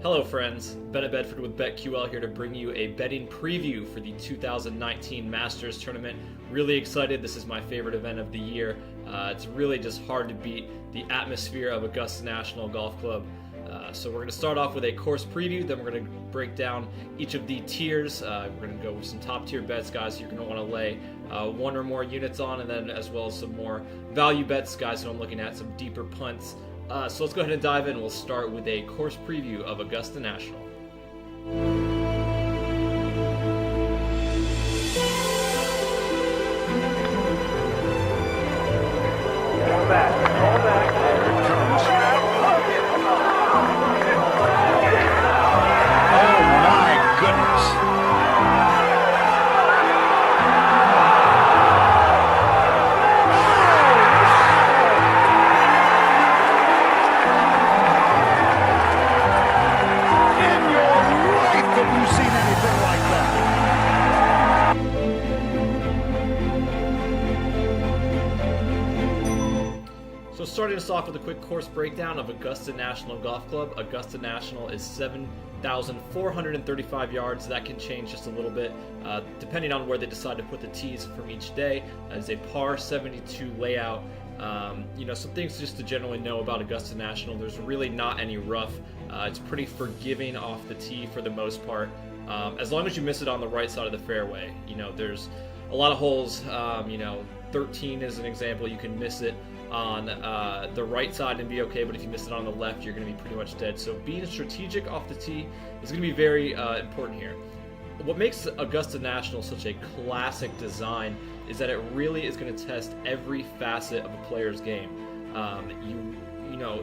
Hello friends, Bennett Bedford with BetQL here to bring you a betting preview for the 2019 Masters Tournament. Really excited, this is my favorite event of the year. It's really just hard to beat the atmosphere of Augusta National Golf Club. So we're going to start off with a course preview, then we're going to break down each of the tiers. We're going to go with some top tier bets, guys, you're going to want to lay one or more units on, and then as well as some more value bets, guys, so I'm looking at some deeper punts. So let's go ahead and dive in. We'll start with a course preview of Augusta National. Hold back. Here it comes. Oh my goodness. So starting us off with a quick course breakdown of Augusta National Golf Club. Augusta National is 7,435 yards. That can change just a little bit depending on where they decide to put the tees from each day. It's a par 72 layout. Some things just to generally know about Augusta National. There's really not any rough. It's pretty forgiving off the tee for the most part. As long as you miss it on the right side of the fairway. There's a lot of holes, 13 is an example, you can miss it on the right side and be okay, but if you miss it on the left, you're going to be pretty much dead. So being strategic off the tee is going to be very important here. What makes Augusta National such a classic design is that it really is going to test every facet of a player's game.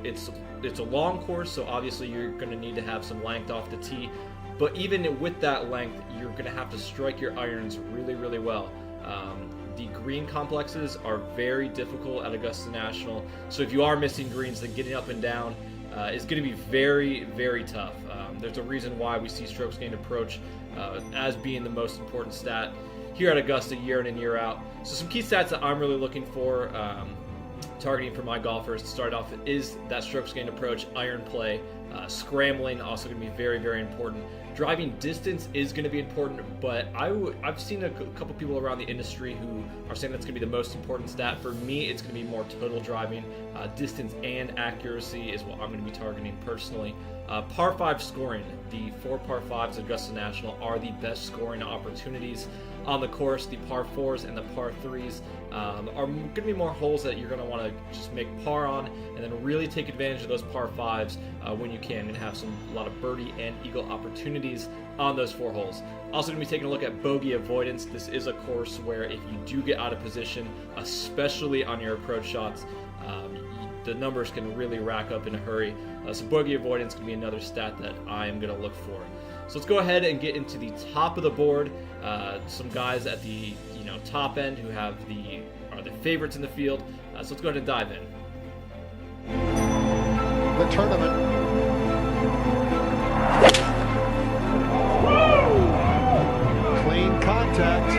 It's a long course, so obviously you're going to need to have some length off the tee, but even with that length, you're going to have to strike your irons really, really well. The green complexes are very difficult at Augusta National, so if you are missing greens, then getting up and down is going to be very, very tough. There's a reason why we see strokes gained approach as being the most important stat here at Augusta year in and year out. So some key stats that I'm really looking for, targeting for my golfers to start off is that strokes gained approach, iron play, scrambling also going to be very, very important. Driving distance is going to be important, but I've seen a couple people around the industry who are saying that's going to be the most important stat. For me, it's going to be more total driving. Distance and accuracy is what I'm going to be targeting personally. Par 5 scoring. The 4 par 5s at Augusta National are the best scoring opportunities on the course. The par 4s and the par 3s are going to be more holes that you're going to want to just make par on, and then really take advantage of those par 5s when you can, and have a lot of birdie and eagle opportunities on those 4 holes. Also going to be taking a look at bogey avoidance. This is a course where if you do get out of position, especially on your approach shots, the numbers can really rack up in a hurry. So bogey avoidance can be another stat that I am going to look for. So let's go ahead and get into the top of the board. Some guys at the top end who are the favorites in the field. So let's go ahead and dive in. The tournament. Clean contact.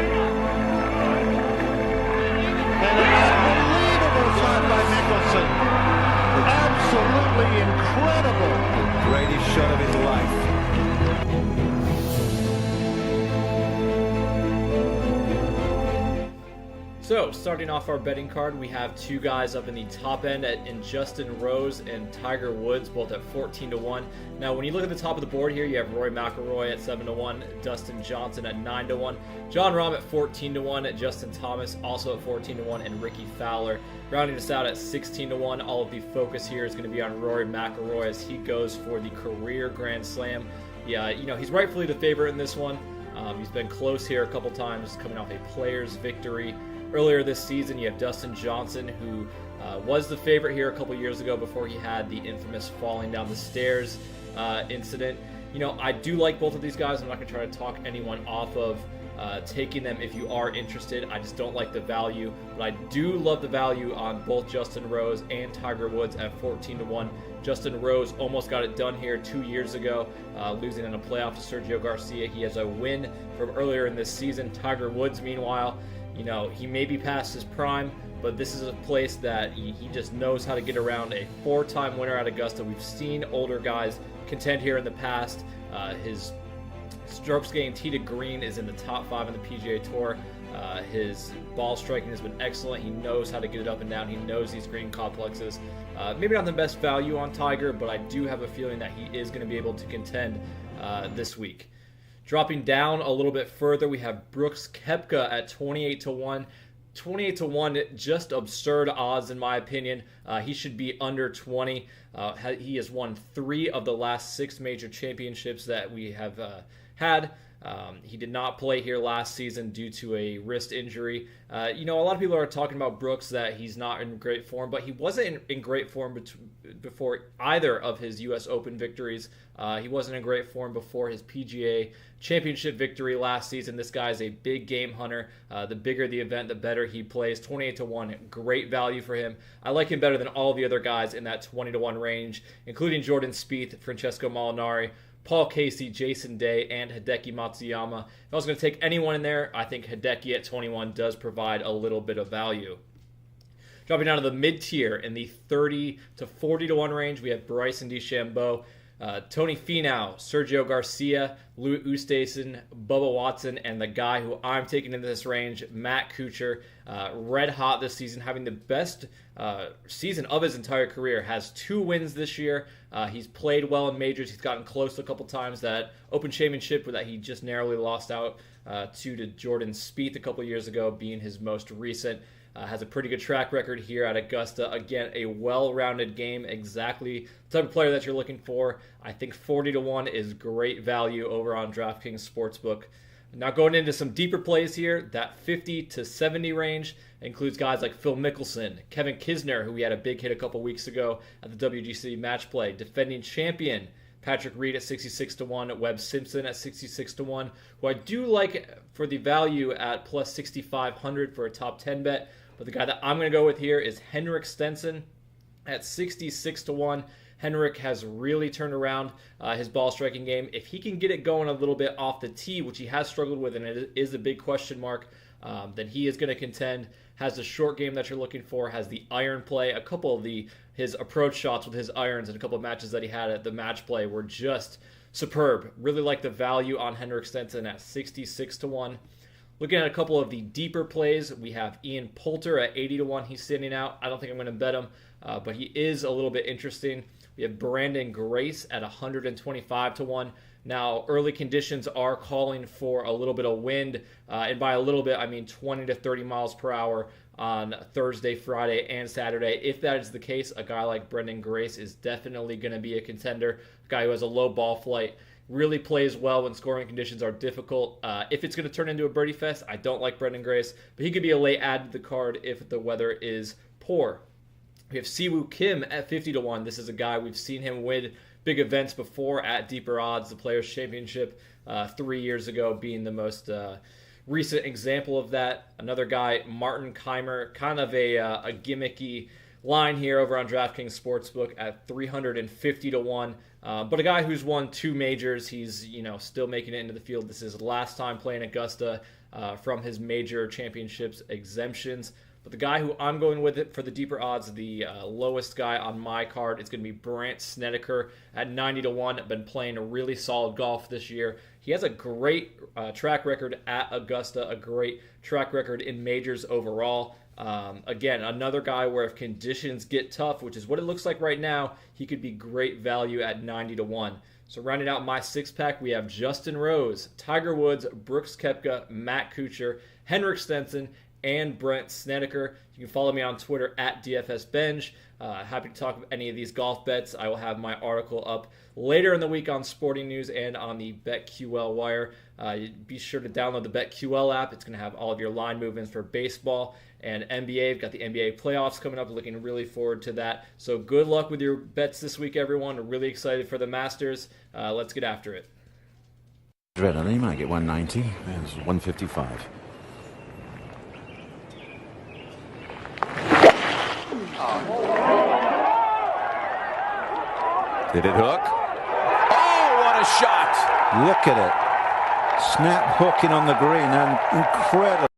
And an unbelievable shot by Nicholson. Absolutely incredible. The greatest shot of his life. So, starting off our betting card, we have two guys up in the top end in Justin Rose and Tiger Woods, both at 14-1. Now, when you look at the top of the board here, you have Rory McIlroy at 7-1, Dustin Johnson at 9-1, Jon Rahm at 14-1, Justin Thomas also at 14-1, and Ricky Fowler rounding us out at 16-1. All of the focus here is going to be on Rory McIlroy as he goes for the career Grand Slam. Yeah, he's rightfully the favorite in this one. He's been close here a couple times, coming off a Players victory earlier this season. You have Dustin Johnson, who was the favorite here a couple years ago before he had the infamous falling down the stairs incident. I do like both of these guys. I'm not going to try to talk anyone off of taking them if you are interested. I just don't like the value, but I do love the value on both Justin Rose and Tiger Woods at 14-1. Justin Rose almost got it done here 2 years ago, losing in a playoff to Sergio Garcia. He has a win from earlier in this season. Tiger Woods, meanwhile, he may be past his prime, but this is a place that he just knows how to get around. A 4-time winner at Augusta. We've seen older guys contend here in the past. His strokes gained tee to green is in the top 5 in the PGA Tour. His ball striking has been excellent. He knows how to get it up and down. He knows these green complexes. Maybe not the best value on Tiger, but I do have a feeling that he is going to be able to contend this week. Dropping down a little bit further, we have Brooks Koepka at 28-1. 28-1, just absurd odds in my opinion. He should be under 20. He has won 3 of the last 6 major championships that we have had. He did not play here last season due to a wrist injury. A lot of people are talking about Brooks that he's not in great form, but he wasn't in great form before either of his U.S. Open victories. He wasn't in great form before his PGA Championship victory last season. This guy is a big game hunter. The bigger the event, the better he plays. 28-1, great value for him. I like him better than all the other guys in that 20-1 range, including Jordan Spieth, Francesco Molinari, Paul Casey, Jason Day, and Hideki Matsuyama. If I was going to take anyone in there, I think Hideki at 21 does provide a little bit of value. Dropping down to the mid-tier in the 30 to 40-1 range, we have Bryson DeChambeau, Tony Finau, Sergio Garcia, Louis Oosthuizen, Bubba Watson, and the guy who I'm taking into this range, Matt Kuchar, red hot this season, having the best season of his entire career, has 2 wins this year. He's played well in majors. He's gotten close a couple times. That Open Championship that he just narrowly lost out to Jordan Spieth a couple years ago being his most recent. Has a pretty good track record here at Augusta. Again, a well-rounded game, exactly the type of player that you're looking for. I think 40-1 is great value over on DraftKings Sportsbook. Now going into some deeper plays here, that 50 to 70 range includes guys like Phil Mickelson, Kevin Kisner, who we had a big hit a couple weeks ago at the WGC Match Play, defending champion Patrick Reed at 66-1, Webb Simpson at 66-1, who I do like for the value at plus 6,500 for a top 10 bet. But the guy that I'm going to go with here is Henrik Stenson at 66-1. Henrik has really turned around his ball striking game. If he can get it going a little bit off the tee, which he has struggled with, and it is a big question mark, then he is going to contend. Has the short game that you're looking for, has the iron play. A couple of his approach shots with his irons and a couple of matches that he had at the match play were just superb. Really like the value on Henrik Stenson at 66-1. Looking at a couple of the deeper plays, we have Ian Poulter at 80-1. He's sitting out. I don't think I'm going to bet him, but he is a little bit interesting. We have Brandon Grace at 125-1. Now, early conditions are calling for a little bit of wind, and by a little bit, I mean 20 to 30 miles per hour on Thursday, Friday, and Saturday. If that is the case, a guy like Brandon Grace is definitely going to be a contender, a guy who has a low ball flight, really plays well when scoring conditions are difficult. If it's going to turn into a birdie fest, I don't like Brandon Grace, but he could be a late add to the card if the weather is poor. We have Siwoo Kim at 50-1. This is a guy we've seen him win big events before at deeper odds. The Players' Championship 3 years ago being the most recent example of that. Another guy, Martin Keimer, kind of a gimmicky line here over on DraftKings Sportsbook at 350-1. But a guy who's won 2 majors. He's still making it into the field. This is his last time playing Augusta from his major championships exemptions. But the guy who I'm going with it for the deeper odds, the lowest guy on my card, it's going to be Brandt Snedeker at 90-1. Been playing a really solid golf this year. He has a great track record at Augusta, a great track record in majors overall. Again, another guy where if conditions get tough, which is what it looks like right now, he could be great value at 90-1. So rounding out my 6-pack, we have Justin Rose, Tiger Woods, Brooks Koepka, Matt Kuchar, Henrik Stenson, and Brandt Snedeker. You can follow me on Twitter at DFSBenj. Happy to talk about any of these golf bets. I will have my article up later in the week on Sporting News and on the BetQL wire. Be sure to download the BetQL app. It's going to have all of your line movements for baseball and NBA. We've got the NBA playoffs coming up. Looking really forward to that. So good luck with your bets this week, everyone. We're really excited for the Masters. Let's get after it. He might get 190. There's 155. Did it hook? Oh, what a shot! Look at it. Snap hooking on the green and incredible.